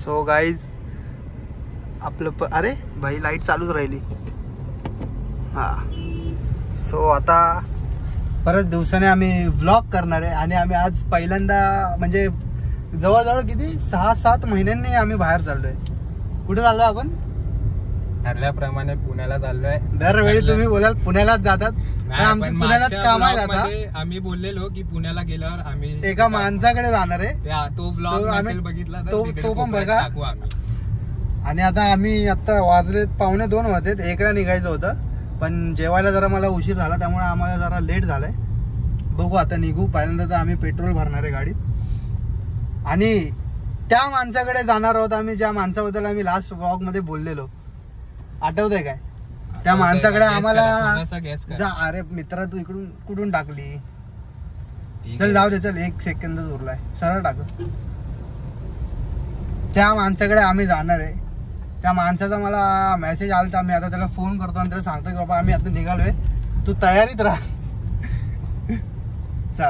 So guys आपलं अरे भाई लाईट चालूच राहिली. हा सो आता परत दिवसाने आम्ही व्लॉग करणार आहे आणि आम्ही आज पहिल्यांदा म्हणजे जवळजवळ किती 6-7 महिन्यांनी आम्ही बाहेर चाललोय. कुठे चाललोय आपण? ठरल्याप्रमाणे पुण्याला चाललोय. दरवेळी तुम्ही बोलाल पुण्यालाच जातात, आमचं पुण्यालाच काम आहे. आता आम्ही बोललेलो की पुण्याला गेल्यावर आम्ही एका माणसाकडे जाणार आहे. तो ब्लॉग आम्ही बघितला तो पण बघा. आणि आता आम्ही आता वाजलेत 1:45 वाजलेत. 1ला निघायचं होतं पण जेवायला जरा मला उशीर झाला त्यामुळे आम्हाला जरा लेट झालंय. बघू आता निघू. पहिल्यांदा तर आम्ही पेट्रोल भरणार आहे गाडीत आणि त्या माणसाकडे जाणार आहोत आम्ही ज्या माणसाबद्दल आम्ही लास्ट व्लॉग मध्ये बोललेलो. आठवतंय काय? त्या माणसाकडे आम्हाला अरे मित्रा तू इकडून कुठून टाकली? चल जाऊ दे, चल 1 सेकंदच उरलाय, सरळ टाक. त्या माणसाकडे आम्ही जाणार आहे. त्या माणसाचा मला मेसेज आला, मी आता त्याला फोन करतो आणि त्याला सांगतो की बाबा आम्ही आता निघालोय, तू तयारीत राहा.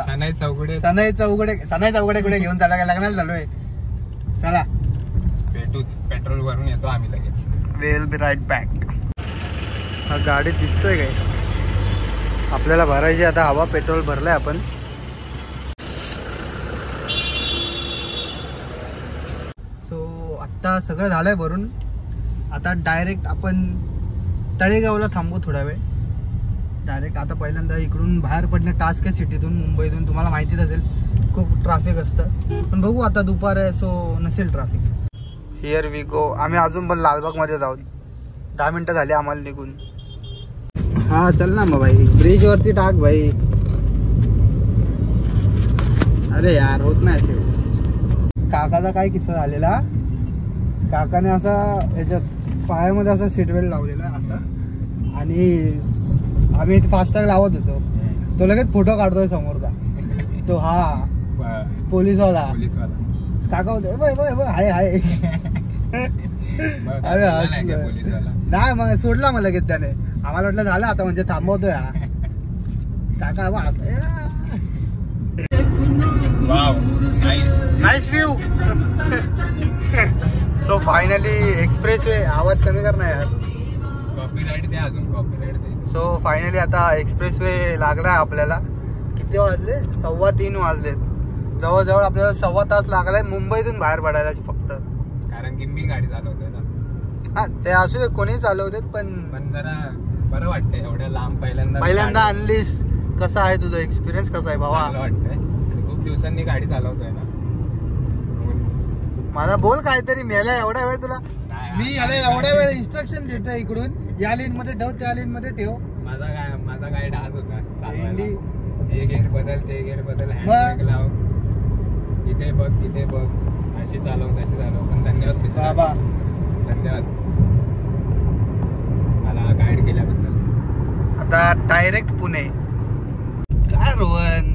सनाई चौघडे कुठे घेऊन त्याला काय लग्नाला झालोय. चला भेटूच, पेट्रोल भरून येतो आम्ही लगेच. Will be right back. हा गाडी दिसतोय काय? आपल्याला भरायची आता हवा. पेट्रोल भरलंय आपण. सो आत्ता सगळं झालंय भरून. आता डायरेक्ट आपण तळेगावला थांबू थोडा वेळ. डायरेक्ट आता पहिल्यांदा इकडून बाहेर पडणं टास्क आहे सिटीतून, मुंबईतून. तुम्हाला माहितीच असेल खूप ट्रॅफिक असतं, पण बघू आता दुपार आहे सो नसेल ट्रॅफिक. Here we go. आम्ही अजून पण लालबाग मध्ये जाऊ. 10 मिनिटं झाली आम्हाला निघून. हा चल ना मग भाई, ब्रिज वरती टाक भाई. अरे यार होत नाही असे. काकाचा काय किस्सा झालेला, काकाने असा याच्यात पायामध्ये असा सीट बेल्ट लावलेला असा आणि आम्ही फास्टॅग लावत होतो. तो लगेच फोटो काढतोय समोरचा तो. हा पोलिसवाला काका होते. हाय हाय नाही मग सोडला मग लगेच त्याने. आम्हाला वाटलं झालं आता म्हणजे थांबवतोय हा काका. Nice view. So finally express way. आवाज कमी कर ना यार, कॉपीराइट दे अजून, कॉपीराइट दे. सो फायनली आता एक्सप्रेस वे लागलाय आपल्याला. किती वाजले? 3:15 वाजलेत. जवळजवळ आपल्याला 1.25 तास लागलाय मुंबईतून बाहेर पडायला फक्त. कारण की मी गाडी चालवतोय ना. हा ते असू दे, कोणी चालवतेत पण जरा बरं वाटतंय एवढ्या लांब पहिल्यांदा आणलीस. कसा आहे तुझा एक्सपिरियन्स? कसा आहे भावा? वाटतंय आणि खूप दिवसांनी गाडी चालवतोय ना. मला बोल काहीतरी. मेला एवढा वेळ तुला मी याला एवढ्या वेळ इन्स्ट्रक्शन देतोय इकडून, या लेन मध्ये ठेव, त्या लेन मध्ये ठेव. माझा गाईड हाच होता चालवायला. हे गेअर बदल, ते गेअर बदल, हँड ब्रेक लाव, इथे बघ तिथे बघ, अशी चालव तशी चालव. पण धन्यवाद मित्रा, धन्यवाद मला गाईड केल्याबद्दल. आता डायरेक्ट पुणे. काय रोहन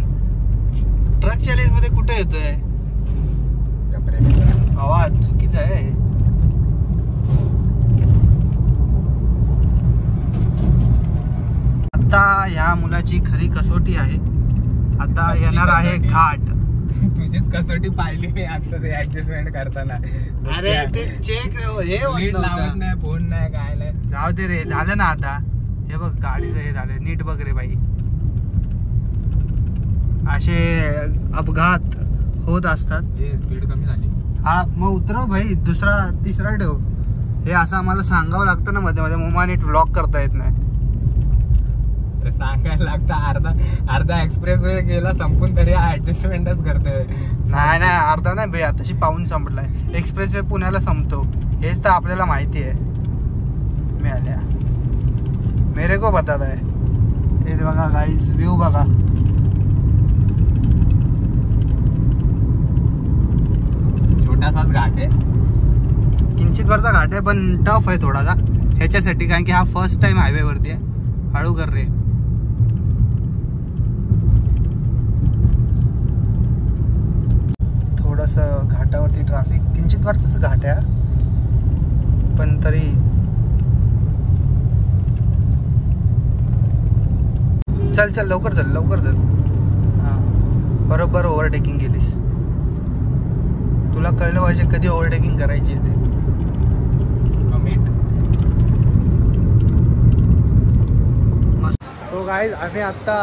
ट्रकच्या लेन मध्ये कुठे येतोय? आवाज चुकीचा आहे. आता ह्या मुलाची खरी कसोटी आहे. आता येणार आहे घाट. तुझीच कसोटी पाहिली मी आता ते ऍडजस्टमेंट करताना. अरे ते चेक हे लावत नाही, फोन नाही, काय नाही. जाऊ दे रे, झालं ना आता. हे बघ गाडीचं हे झालं, नीट बघ रे बाई. असे अपघात होत असतात. स्पीड कमी झाली. हा मग उतरव भाई, दुसरा तिसरा ठेव. हे असं आम्हाला सांगावं लागतं ना मध्ये मध्ये. मोमा नीट व्लॉग करता येत नाही. सांगायला लागतं. अर्धा एक्सप्रेस वे गेला संपून तरी ऍडजस्टमेंटच करतोय. नाही अर्धा नाही भाई, आताशी पाऊन संपलाय. एक्सप्रेस वे पुण्याला संपतो, हेच तर आपल्याला माहिती आहे. मिळाल्या मेरे को बताता है. हे बघा गाईज, व्ह्यू बघा. छोटासाच घाट आहे, किंचित वरचा घाट आहे पण टफ आहे थोडासा ह्याच्यासाठी, कारण की हा फर्स्ट टाइम हायवे वरती आहे. हळू कर रे. थोडस घाटावरती ट्रॅफिक, किंचित वरचाच घाट आहे पण तरी. चल लवकर चल. हा बरोबर ओव्हरटेकिंग केलीस. तुला कळलं पाहिजे कधी ओव्हरटेकिंग करायची आहे ते. सो गाईज आम्ही आत्ता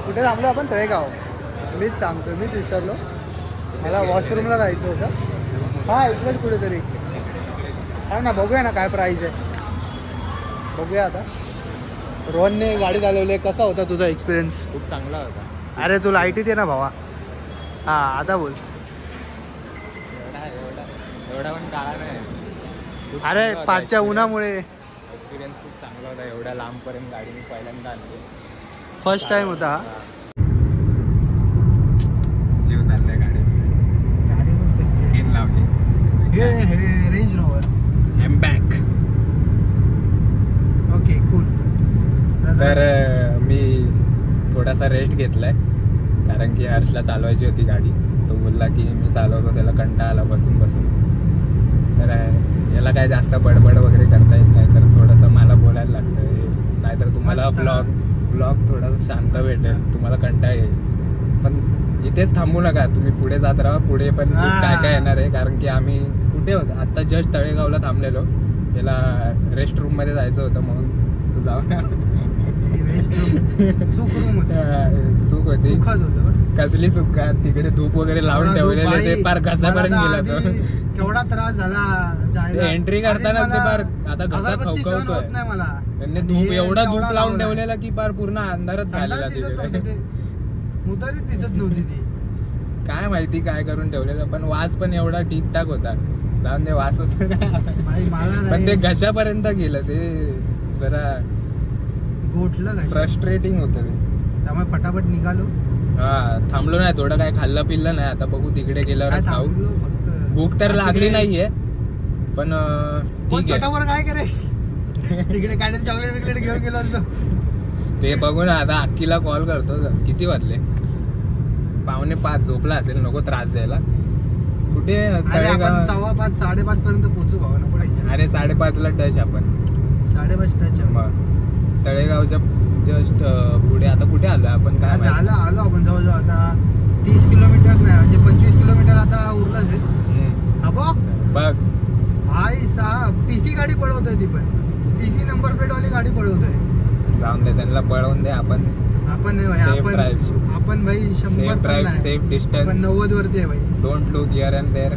कुठे थांबलो आपण? तळेगाव. मीच सांगतो, मीच विसरलो. मला वॉशरूमला जायचं होतं. हां इथलंच कुठेतरी. हा ना, बघूया ना काय प्राईज आहे, बघूया आता. रोहनने गाडी चालवली, कसा होता तुझा एक्सपिरियन्स? खूप चांगला होता. अरे तू लाईटीत आहे ना भावा. हां आता बोल. एवढा पण काळा नाही. अरे पाचच्या उन्हामुळे. एक्सपिरियन्स खूप चांगला होता. एवढ्या लांबपर्यंत गाडी मी पहिल्यांदा आणली. फर्स्ट टाइम होता हा. जीव चाललाय गाडी. स्किन लावली. हे range rover am back. Okay cool. तर मी थोडासा रेस्ट घेतलाय कारण की हर्षला चालवायची होती गाडी. तो बोलला की मी चालवतो, त्याला कंटाळा आला बसून बसून. तर याला काय जास्त बडबड वगैरे करता येत नाही, तर थोडंसं मला बोलायला लागतं. नाहीतर तुम्हाला ब्लॉग थोडासा शांत भेटेल, तुम्हाला कंटाळा येईल. पण इथेच थांबू नका, तुम्ही पुढे जात राहा. पुढे पण काय काय येणार आहे, कारण की आम्ही कुठे होतो आत्ता? जस्ट तळेगावला थांबलेलो. याला रेस्ट रूम मध्ये जायचं होतं म्हणून तू जाऊ ना. सुख होती. कसली सुख का? तिकडे धूप वगैरे लावून ठेवलेले, ते पार घसापर्यंत गेला तो. केवढा त्रास झाला एंट्री करताना. ते पार आता घसा खवखवतोय. त्यांनी धूप एवढा धूप लावून ठेवलेला की पार पूर्ण अंधारच झालेला तिकडे. मुतारीच दिसत नव्हती ती. काय माहिती काय करून ठेवलेलं, पण वास पण एवढा ठीकठाक होता. जाऊन दे, वासच पण ते घशापर्यंत गेलं. ते जरा गोठलं, फ्रस्ट्रेटिंग होतं ते. त्यामुळे फटाफट निघालो. हा थांबलो नाही, थोडं काय खाल्लं पिल्लं नाही. आता बघू तिकडे गेल्यावर खाऊ. भूक तर लागली नाहीये, पण छोटावर काय करे तिकडे काहीतरी चॉकलेट बिकलेट घेऊन गेलो असतो. ते बघू ना. आता अक्कीला कॉल करतो. किती वाजले? 4:45. झोपला असेल, नको त्रास द्यायला. कुठे? 5:15 5:30 पर्यंत पोहोचू भावा ना. पुढे अरे 5:30ला टच आपण. 5:30 टच. मग तळेगावच्या जस्ट पुढे. आता कुठे आलो आपण? काय आलो आपण जवळजवळ आता 30 किलोमीटर नाही, म्हणजे 25 किलोमीटर आता उरलं असेल. बघ भाई साहेब, टीसी गाडी पळवतोय ती, पण टीसी नंबर प्लेट वाली गाडी पळवतोय. जाऊन दे, त्यांना पळवून दे. आपण नाही भाई, आपण भाई 100 सेफ डिस्टन्स 90 वरती आहे भाई. Don't look here and there.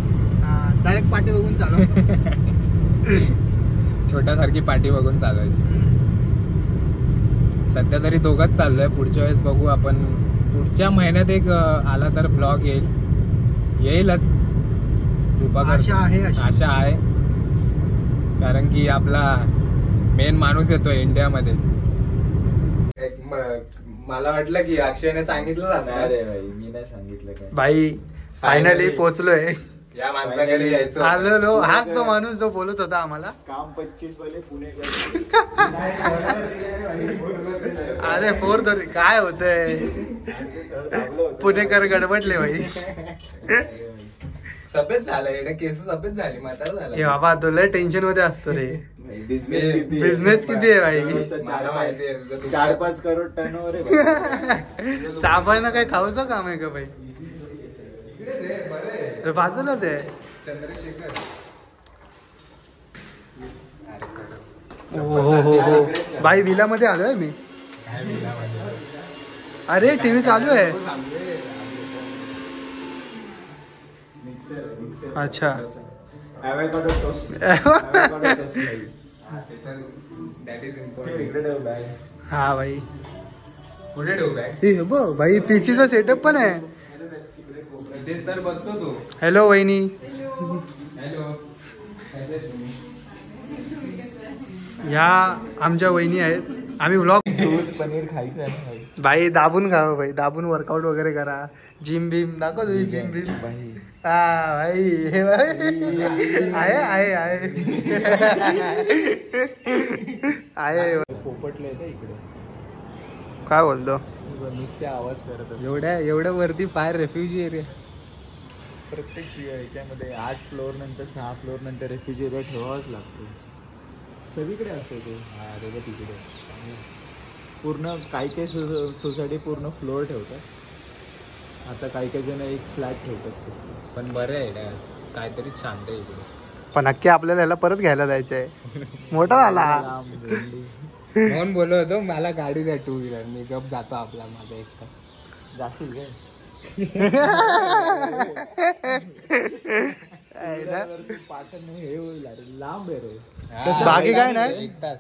Direct पाठी बघून चालव. छोट्यासारखी पाठी बघून चालवायची. सध्या तरी दोघंच चाललोय. पुढच्या वेळेस बघू आपण. पुढच्या महिन्यात एक आला तर ब्लॉग येईलच. कृपा कर. आशा आहे, कारण की आपला मेन माणूस येतोय इंडियामध्ये. मला वाटलं की अक्षयने सांगितलं. अरे भाई, मी नाही सांगितलं काय. भाई फायनली पोहोचलोय. या माणसाकडे यायचं. आलो. हाच तो माणूस जो बोलत होता आम्हाला. काम 25 वाले पुणे. अरे 4:30 काय होतंय? पुणेकर गडबडले भाई. सफेद झालं, केस सफेद झाली, म्हातारा झाला. हे बाबा तुला टेन्शन मध्ये असतो रे. बिझनेस किती आहे भाई? मला माहिती आहे 4-5 करोड टर्नओव्हर आहे. साबण काय खाऊचं काम आहे का भाई? बाजूलाच आहे. चंद्रशेखर. हो भाई, विला मध्ये आलोय मी. अरे टीव्ही चालू आहे. अच्छा. हा भाई, कुठे ठेवू काय? भाई पीसीचा सेटअप पण आहे. तर बसतो तू. हॅलो वहिनी. हॅलो. ह्या आमच्या वहिनी आहेत. आम्ही व्लॉग. दूध पनीर खायचं आहे भाई. दाबून खावं भाई, दाबून वर्कआउट वगैरे करा. जिम बिम दाखव तुम्ही. जिम बिम भाई. हा भाई, हे आहे आहे आहे. पोपटले इकडे. काय बोलतो? नुसते आवाज करत. एवढ्या वरती फायर रेफ्युजी एरिया. प्रत्येक ह्याच्यामध्ये 8 फ्लोअर नंतर 6 फ्लोअर नंतर रेफ्युजी एरिया ठेवावाच लागतो. सगळीकडे असतं ते. त्याच्या तिकडे पूर्ण काही सोसायटी पूर्ण फ्लोअर ठेवतात. आता काही जण एक फ्लॅट ठेवतात. पण बरं आहे. काहीतरी शांत आहे इकडे. पण नक्की आपल्याला ह्याला परत घ्यायला जायचंय. मोठा झाला. म्हणून बोललो होतो मला गाडी द्या 2 व्हीलर, मी गप जातो आपला माझा एकटा. जाशील काय पाटण हे होईल अरे, लांब आहे रे. बाकी काय नाही. 1 तास.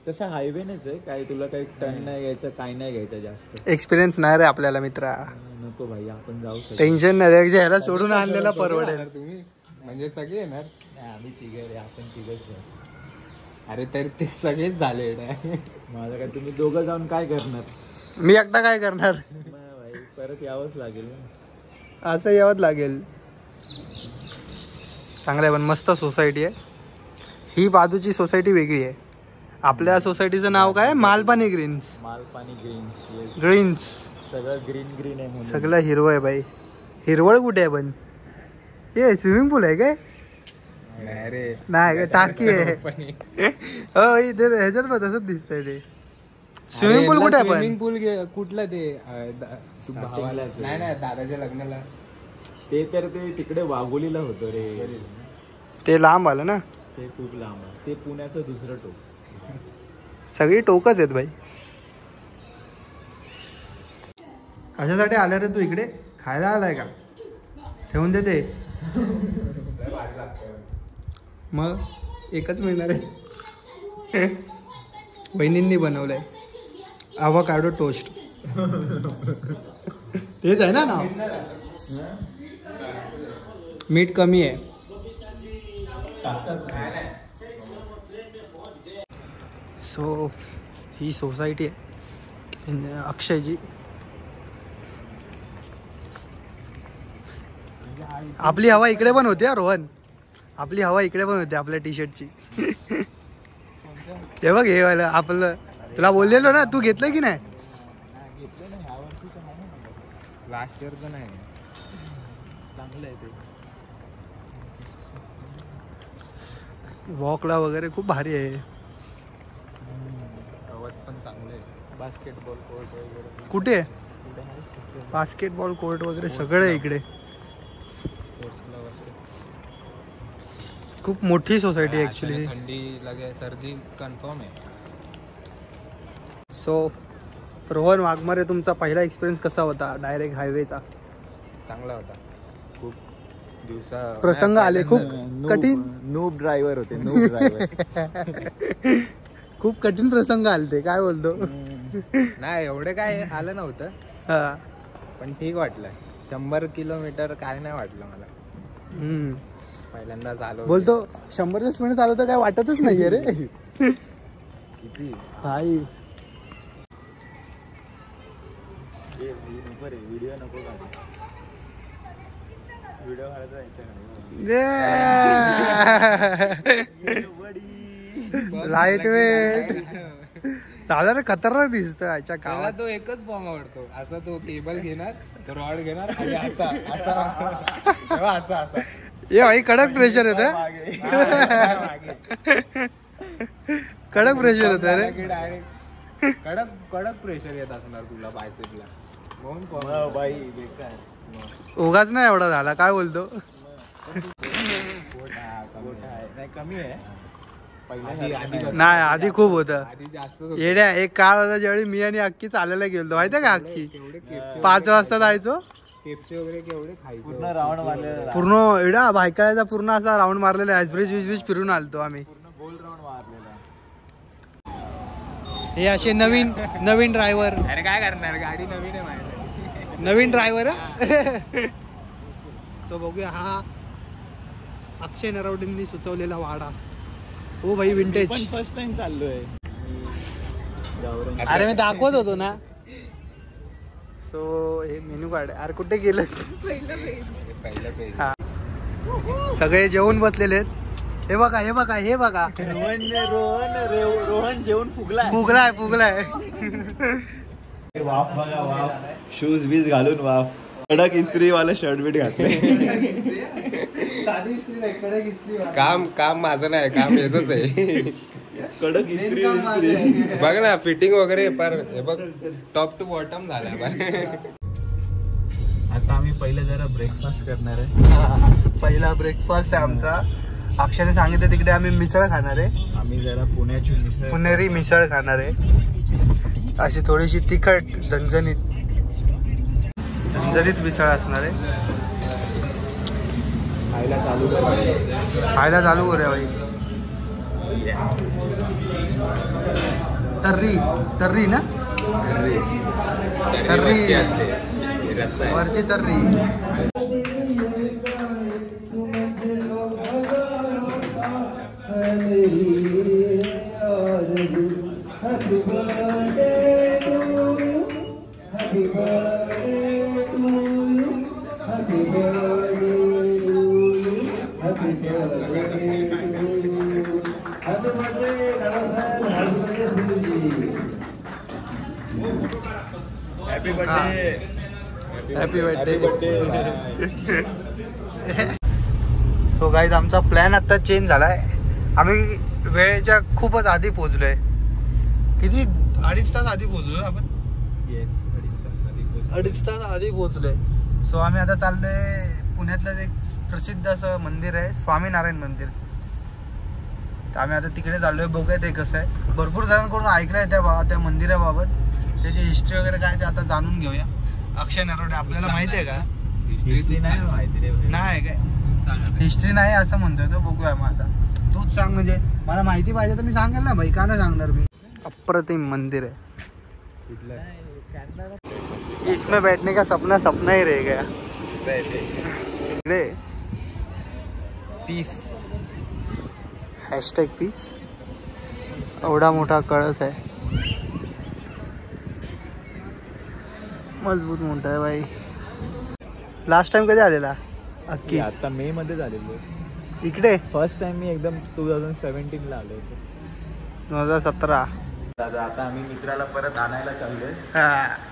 तसं हायवे नाहीच आहे काय, तुला काही टर्न नाही घ्यायचं, काही नाही घ्यायचं जास्त. एक्सपिरियन्स नाही रे आपल्याला मित्रा. नको भाई, आपण जाऊ शकतो. टेन्शन नाही, ह्याला सोडून आणलेला परवडेल. तुम्ही म्हणजे सगळे येणार. आम्ही तिघे रे, आपण तिघच. अरे तर ते सगळेच झाले. माझं काय, तुम्ही दोघं जाऊन काय करणार? मी एकटा काय करणार. भाई परत यावंच लागेल ना. असं यावंच लागेल. चांगलं आहे पण मस्त सोसायटी आहे ही. बाजूची सोसायटी वेगळी आहे. आपल्या सोसायटीचं नाव काय? Malpani greens. Malpani greens. Greens सगळं ग्रीन ग्रीन आहे म्हणून. सगळं हिरवं आहे बाई. हिरवळ कुठे आहे पण? हे स्विमिंग पूल आहे काय? नाही का, टाकी आहे. हो इथे ह्याच्यात पण तसंच दिसतंय ते. स्विमिंग पूल कुठे आहे पण? स्विमिंग पूल कुठलं ते? नाही नाही, दादाच्या लग्नाला. ते तर ते तिकडे वाघोलीला होतं रे. ते लांब आलं ना. ते खूप लांब आहे. ते पुण्याचं दुसरं टोक. सगळी टोकच आहेत भाई. कशासाठी आला रे तू इकडे? खायला आलाय का? ठेवून देते. मग एकच मिळणार आहे. बहिणींनी बनवलंय अवाकाडो टोस्ट. तेच आहे ना नाव. मीठ कमी आहे. सो ही सोसायटी आहे अक्षयची. आपली हवा इकडे पण होती हा रोहन. आपली हवा इकडे पण होती आपल्या टी शर्टची. ते बघ हे वाला आपलं. तुला बोललेलो ना, तू घेतलं की नाही? लास्ट इयरचं नाही. चांगलं आहे ते. वॉकला वगैरे खूप भारी आहे. गवत पण चांगलं आहे. बास्केटबॉल कोर्ट वगैरे कुठे? बास्केटबॉल कोर्ट वगैरे सगळं आहे इकडे. खूप मोठी सोसायटी आहे ऍक्च्युली. थंडी लगे सर्दी कन्फर्म आहे. सो रोहन वाघमारे, तुमचा पहिला एक्सपिरियन्स कसा होता डायरेक्ट हायवेचा? चांगला होता. खूप दिवसा प्रसंग आले खूप कठीण. नूब ड्रायव्हर होते. Noob driver. खूप कठीण प्रसंग आले ते. काय बोलतो? नाही एवढे काय आलं नव्हतं, हा पण ठीक वाटलं. 100 किलोमीटर काय नाही वाटलं मला. पहिल्यांदा चालू बोलतो 100च्या स्पीड चालवतं काय वाटतच नाहीये रे. किती भाई नको रे, व्हिडिओ नको काढू. व्हिडिओ काढायचा लाईट वेट. दादा रे खतरनाक दिसतं आजच्या मला काळात. तो एकच फॉर्म आवडतो. असा तो केबल घेणार, तो रॉड घेणार आणि असा असा तेव्हा असा असा. ये भाई कडक प्रेशर येत. कडक प्रेशर येत रे. डायरेक्ट कडक कडक प्रेशर येत असणार तुला बायसेपला. म्हणून बाई बेकार. उगाच नाही एवढा झाला. काय बोलतो? नाही कमी आहे. नाही आधी खूप होतं. आधी जास्त येड्या एक काळ होता ज्यावेळी मी आणि अक्की चालायला गेलो माहितीये का? अक्की 5 वाजता जायचो. केपचे वगैरे केवढे खायचे. पूर्ण राऊंड मारलेला. पूर्ण एवढा भायकाळ्याचा पूर्ण असा राऊंड मारलेला. ब्रिज फिरून आलतो आम्ही. पूर्ण गोल राऊंड मारलेला. हे असे नवीन ड्रायव्हर. अरे काय करणार, गाडी नवीन आहे माझ्यासाठी. नवीन ड्रायव्हर. सो बघूया हा अक्षय नरवडेंनी सुचवलेला वाडा. हो भाई विंटेज. पण फर्स्ट टाइम चाललोय. अरे मी दाखवत होतो ना. सो हे मेनू कार्ड. अरे कुठे गेलं? पहिलं पेज. हा सगळे जेवून बसलेले आहेत. हे बघा हे बघा हे बघा. रोहन जेवण फुगलाय. फुगलाय. वाफ बघा वाफ. शूज बीज घालून वाफ. कडक इस्त्री वाला शर्ट बीट घातले. काम माझं नाही, काम येतच आहे. कडक इस्त्री. बघ ना फिटिंग वगैरे पर हे बघ टॉप टू बॉटम झाला. आता आम्ही पहिले जरा ब्रेकफास्ट करणार आहे. पहिला ब्रेकफास्ट आहे आमचा. अक्षरने सांगितलं तिकडे आम्ही मिसळ खाणार आहे. आम्ही जरा पुण्याची मिसळ, पुणेरी मिसळ खाणार आहे. अशी थोडीशी तिखट झणझणीत मिसळ असणार आहे. खायला चालू करूया भाई. तर्री ना, तर्री वरची तर्री. Happy birthday. सो गाईज आमचा प्लॅन आता चेंज झालाय. आम्ही वेळेच्या खूपच आधी पोहोचलोय. किती 2.5 तास आधी पोहोचलो आपण. अडीच तास आधी पोहोचलोय. सो आम्ही आता चाललोय पुण्यातलं एक प्रसिद्ध असं मंदिर आहे, स्वामीनारायण मंदिर. तर आम्ही आता तिकडे चाललोय. बघूया ते कसं आहे. भरपूर जणांकडून ऐकलंय त्या मंदिराबाबत, त्याची हिस्ट्री वगैरे काय ते आता जाणून घेऊया. अक्षय नरोडे, आपल्याला माहिती आहे का? हिस्ट्री नाही माहिती रे. नाही काय हिस्ट्री नाही असं म्हणतोय तो. बघूया मग आता. तूच सांग, म्हणजे मला माहिती पाहिजे तर मी सांगेल ना भाई, का नाही सांगणार मी. अप्रतिम मंदिर है. इसमें बैठने का सपना ही रह गया. Piece, hashtag piece. एवढा मोठा कळस आहे, मजबूत मोठा आहे भाई. लास्ट टाइम कधी आलेला? अक्की आता मे मध्ये झालेलो इकडे. फर्स्ट टाइम मी एकदम 2017 ला आलो होतो. 2017. दादा आता आम्ही मित्राला परत आणायला चाललोय.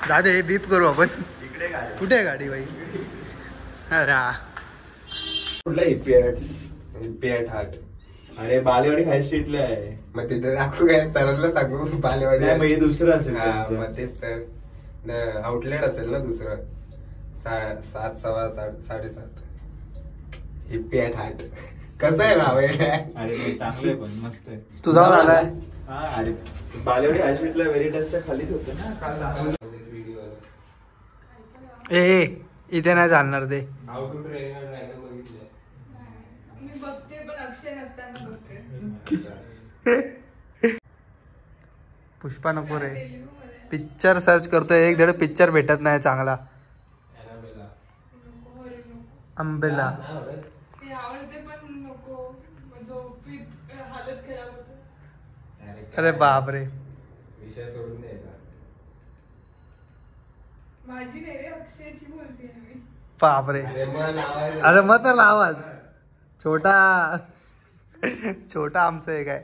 दादा हे बीप करू आपण. इकडे गाडी. कुठे आहे गाडी भाई? अरे कुठला हिप्पीएट हाट? अरे बालेवाडी हाय स्ट्रीटला आहे. मग तिथे दाखवू काय? सरांना सांगू बालेवाडी. मग हे दुसरं असेल. मग तेच तर आउटलेट असेल ना दुसरं. 7, 7:15 हिप्पीएट हाट. कसं आहे नाव आहे? अरे चांगलं पण मस्त आहे. तू जाऊन आलाय? हा, अरे बालेवाडी हाय स्ट्रीटला वेरिटसच्या खालीच होतं ना काल दाखवलं. ए इथे नाही चालणार ते. How to train a dragon बघितलंय मी बघते, पण अक्षय नसताना बघते. पुष्पा नको रे. पिक्चर सर्च करतोय, एक धड पिक्चर भेटत नाही चांगला. अंबेला ते आवडते पण नको, झोपीत हालत खराब होते. अरे बाप रे. विषय सोडून द्यायचा. माझी नाही रे, अक्षयची बोलते मी. बाप रे. अरे मग तर आवाज छोटा आमचं एक आहे.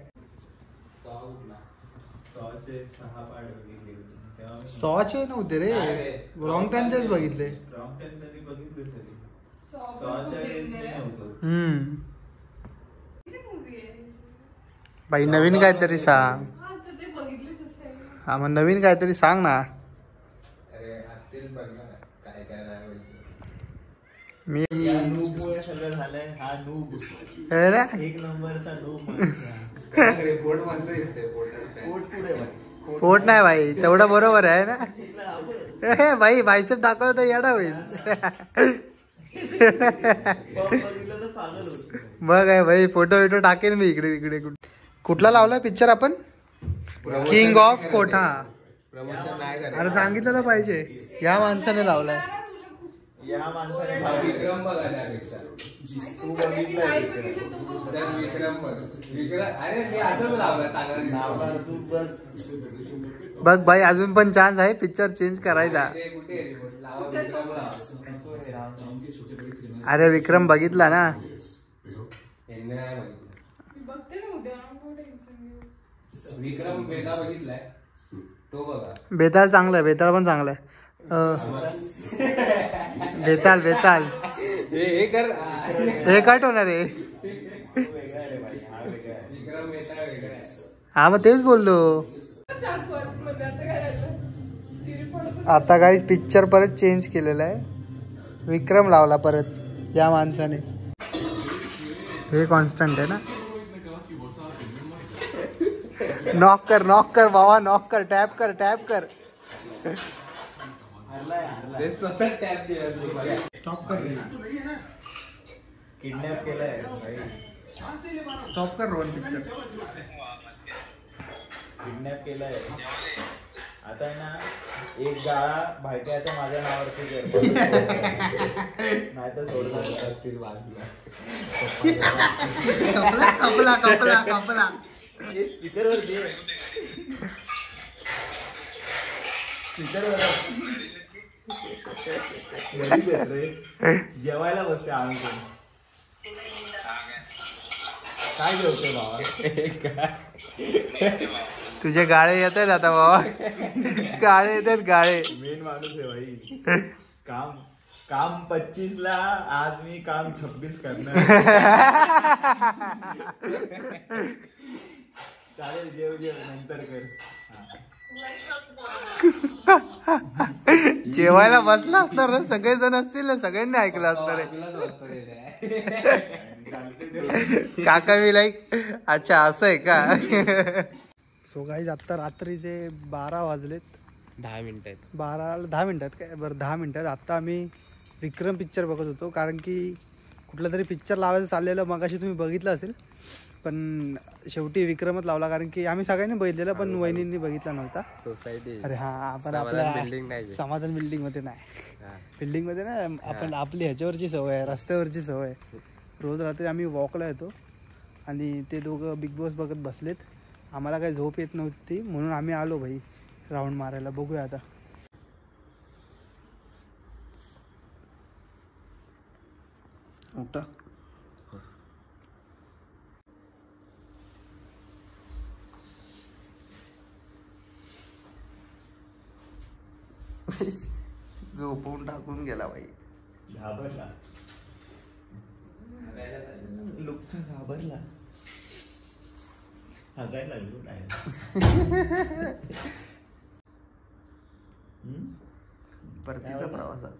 100चे नव्हते रे, रॉंग टर्नचेच बघितले. बाई नवीन काहीतरी सांग. हा मग नवीन काहीतरी सांग ना. मी पोट नाही भाई, तेवढं बरोबर आहे ना भाई. बायसेप दाखवलं तर येडा होईल. बघ आहे भाई, फोटो बिटो टाकेल मी इकडे तिकडे. कुठला लावलाय पिक्चर आपण? किंग ऑफ कोठा. अरे सांगितलं तर पाहिजे. या माणसाने लावलाय. या माणसाने विक्रम बघायला पेक्षा तू बघितलं विक्रम अरे मी असं लावलं. बघ भाई, अजून पण चान्स आहे पिक्चर चेंज करायचा. अरे विक्रम बघितला ना. विक्रम बेताळ बघितलाय तो बघा. बेताळ चांगला आहे, बेताळ पण चांगला आहे. बेताल हे कर हे कट होणार आहे. हा मग तेच बोललो. आता काही पिक्चर परत चेंज केलेला आहे. विक्रम लावला परत या माणसाने. हे कॉन्स्टंट आहे ना. नॉक कर बाबा, नॉक कर, टॅप कर. स्टॉप कर, किडनॅप केलाय. स्टॉप कर रोहन पिक्चर. किडनॅप केलाय. आता आहे ना एक गाळा भायट्याचा माझ्या नावावरती कर, नाही तर सोडणार असतील बाजूला. कपला स्पीकरवर घे. स्पीकरवर जेवायला बसते आम्ही पण. काय जेवतोय बाबा? तुझे गाळे येत आहेत आता बाबा. गाळे येतात, गाळे. मेन माणूस आहे भाई. काम 25 ला, आज मी काम 26 करणार. चालेल, जेव नंतर कर. जेवायला बसला असणार ना, सगळेजण असतील ना, सगळ्यांनी ऐकलं असणार आहे. काका मी लाईक अच्छा असं आहे का. सो गाईज आता रात्रीचे 12 वाजलेत. 10 मिनिटं आहेत. 10 मिनिटात काय बरं 10 मिनिटात. आता आम्ही विक्रम पिक्चर बघत होतो, कारण की कुठला तरी पिक्चर लावायचं चाललेलं मगाशी तुम्ही बघितलं असेल, पण शेवटी विक्रमच लावला, कारण की आम्ही सगळ्यांनी बघितलेलं पण वहिनींनी बघितला नव्हता. सोसायटी. अरे हा, आपण आपल्या बिल्डिंग नाही, समाधान बिल्डिंग मध्ये नाही, बिल्डिंग मध्ये ना, आपण आपली ह्याच्यावरची सवय आहे, रस्त्यावरची सवय. रोज रात्री आम्ही वॉकला येतो आणि ते दोघं बिग बॉस बघत बसलेत. आम्हाला काही झोप येत नव्हती म्हणून आम्ही आलो भाई राऊंड मारायला. बघूया आता. उठा. झोपवून टाकून गेला भाई. घाबरला. लुकचा घाबरला. हागायला लागलो काय. परतीचा प्रवासात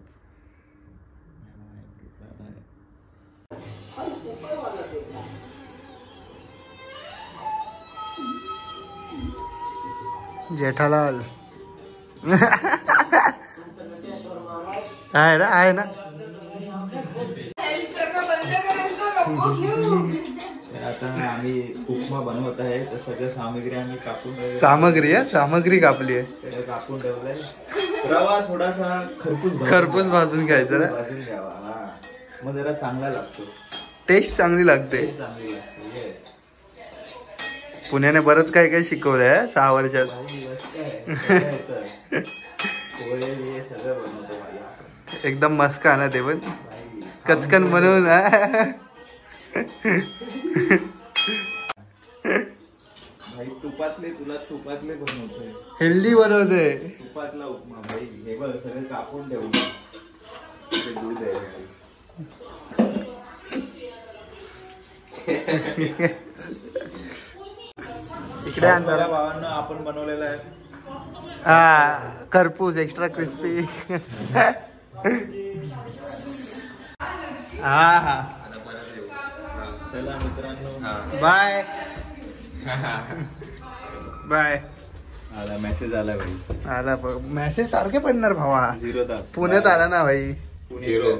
जेठालाल आहे ना. आता आम्ही उपमा बनवत आहे, तर सगळं सामग्री आम्ही कापून सामग्री कापली आहे. कापून ठेवलंय. रवा थोडासा खरपूस भाजून घ्यायचा ना, भाजून घ्यावा. हा, मग जरा चांगला लागतो. टेस्ट चांगली लागते. चांगली लागते. पुण्याने बरंच काय शिकवलंय 6 वर्षात. पोहे सगळं बनवतो मला. एकदम मस्त खाना ते पण कचकन बनवून. भाई तुपातले बनवतोय. हेल्दी बनवते. तुपातला उपमा भाई. हे बघ सगळं कापून ठेवलं. दूध आहे. इकडे भावांना आपण बनवलेला आहे. हा, खरपूस एक्स्ट्रा क्रिस्पी. हा. चला मित्रांनो, बाय. आला मेसेज आला भाई. आला मेसेज सारखे पडणार भावा. 0 पुण्यात आला ना भाई. 0.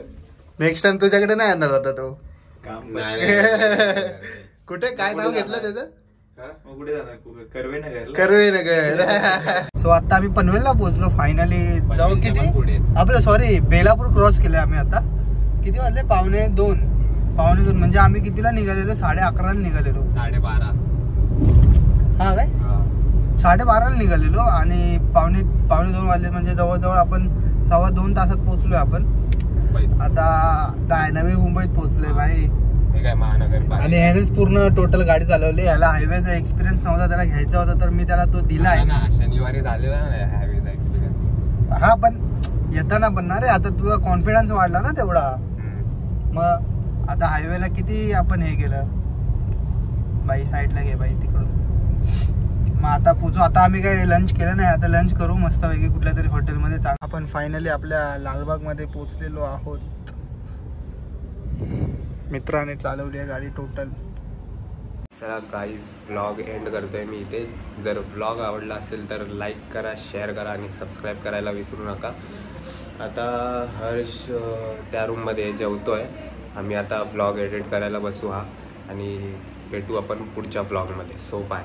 नेक्स्ट टाइम तुझ्याकडे नाही येणार होता तो. काम कुठे काय नाव घेतलं त्याचं? कुठे जाणार? कर्वे नगर. सो आता आम्ही पनवेलला पोहोचलो फायनली. जाऊ किती आपलं सॉरी बेलापूर क्रॉस केलंय आम्ही आता. किती वाजले? 1:45 म्हणजे आम्ही कितीला निघालेलो? 11:30ला निघालेलो. 12:30. हा काय 12:30ला निघालेलो आणि 1:45 वाजले म्हणजे जवळजवळ आपण 2.25 तासात पोहोचलोय आपण. आता नवी मुंबईत पोहोचलोय भाई. महानगर. आणि ह्यानेच पूर्ण टोटल गाडी चालवली. याला हायवेचा एक्सपिरियन्स नव्हता, त्याला घ्यायचा होता, तर मी त्याला तो दिलाय. शनिवारी झालेला ना हायवेचा एक्सपिरियन्स. हा, पण येताना पण ना रे, आता तुझा कॉन्फिडन्स वाढला ना तेवढा. मग आता हायवेला किती आपण हे केलं. बाई साईडला घे बाई तिकडून. मग आता पोचू. आता आम्ही काही लंच केलं नाही, आता लंच करू मस्तपैकी कुठल्या तरी हॉटेलमध्ये. आपण फायनली आपल्या लालबागमध्ये पोचलेलो आहोत. मित्राने चालवली आहे गाडी टोटल. चला गाईज व्लॉग एंड करतोय मी इथे. जर व्लॉग आवडला असेल तर लाईक करा, शेअर करा आणि सबस्क्राईब करायला विसरू नका. आता हर्ष त्या रूममध्ये जेवतोय. आम्ही आता व्लॉग एडिट करायला बसू आणि भेटू आपण पुढच्या व्लॉगमध्ये. So bye.